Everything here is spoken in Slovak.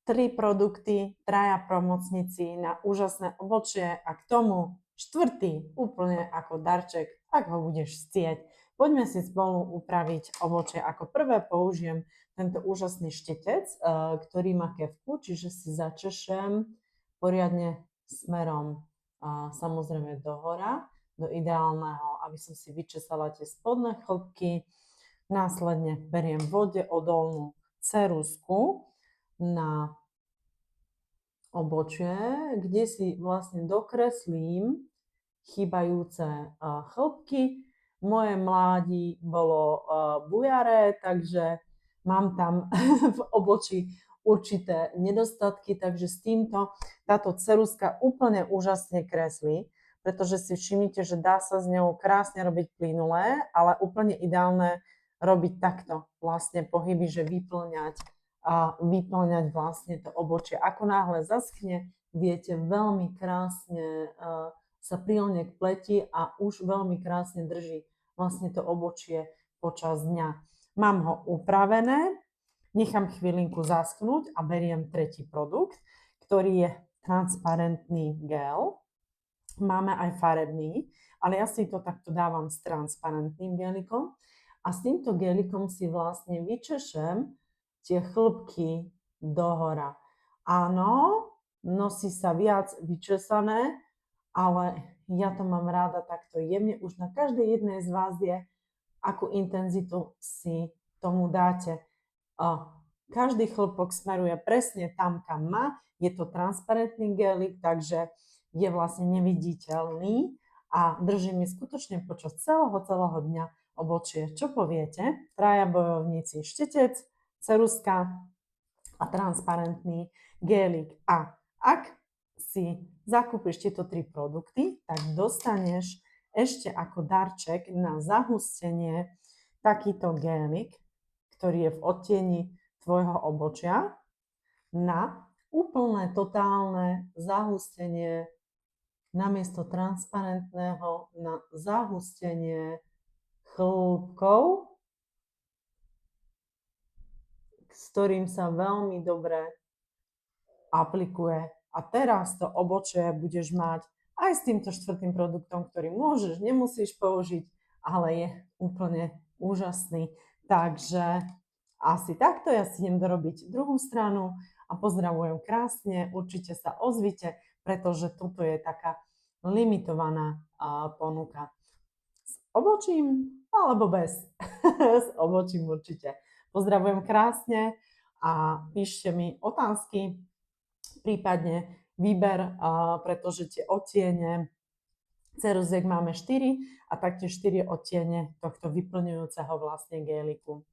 3 produkty, traja pomocníci na úžasné ovočie a k tomu štvrtý úplne ako darček, ak ho budeš chcieť. Poďme si spolu upraviť ovočie. Ako prvé použijem tento úžasný štetec, ktorý má kefku, čiže si začešem poriadne smerom samozrejme dohora, do ideálneho, aby som si vyčesala tie spodné chlopky. Následne beriem vode odolnú ceruzku na obočie, kde si vlastne dokreslím chýbajúce chlopky. Moje mládí bolo bujaré, takže mám tam v obočí určité nedostatky, takže s týmto táto ceruzka úplne úžasne kreslí, pretože si všimnite, že dá sa s ňou krásne robiť plynulé, ale úplne ideálne robiť takto vlastne pohyby, že vyplňať vlastne to obočie. Ako náhle zaschne, viete veľmi krásne sa prilne k pleti a už veľmi krásne drží vlastne to obočie počas dňa. Mám ho upravené, nechám chvílinku zaschnúť a beriem tretí produkt, ktorý je transparentný gel. Máme aj farebný, ale ja si to takto dávam s transparentným gelikom a s týmto gelikom si vlastne vyčešem tie chlopky dohora. Áno, nosí sa viac vyčesané, ale ja to mám ráda takto jemne. Už na každej jednej z vás je, akú intenzitu si tomu dáte. Každý chlopok smeruje presne tam, kam má. Je to transparentný gelik, takže je vlastne neviditeľný a drží mi skutočne počas celého dňa obočie. Čo poviete? Traja bojovníci, štetec, ceruzka a transparentný gelik. A ak si zakúpiš tieto 3 produkty, tak dostaneš ešte ako darček na zahustenie takýto gelik, ktorý je v odtieni tvojho obočia, na úplné, totálne zahustenie namiesto transparentného na zahustenie chlopkov, s ktorým sa veľmi dobre aplikuje. A teraz to obočie budeš mať aj s týmto štvrtým produktom, ktorý môžeš, nemusíš použiť, ale je úplne úžasný. Takže asi takto, ja si idem dorobiť druhú stranu a pozdravujem krásne, určite sa ozvite, pretože toto je taká limitovaná ponuka. S obočím alebo bez? S obočím určite. Pozdravujem krásne a píšte mi otázky, prípadne výber, pretože tie odtiene ceruziek máme 4 a taktiež 4 odtiene tohto vyplňujúceho vlastne géliku.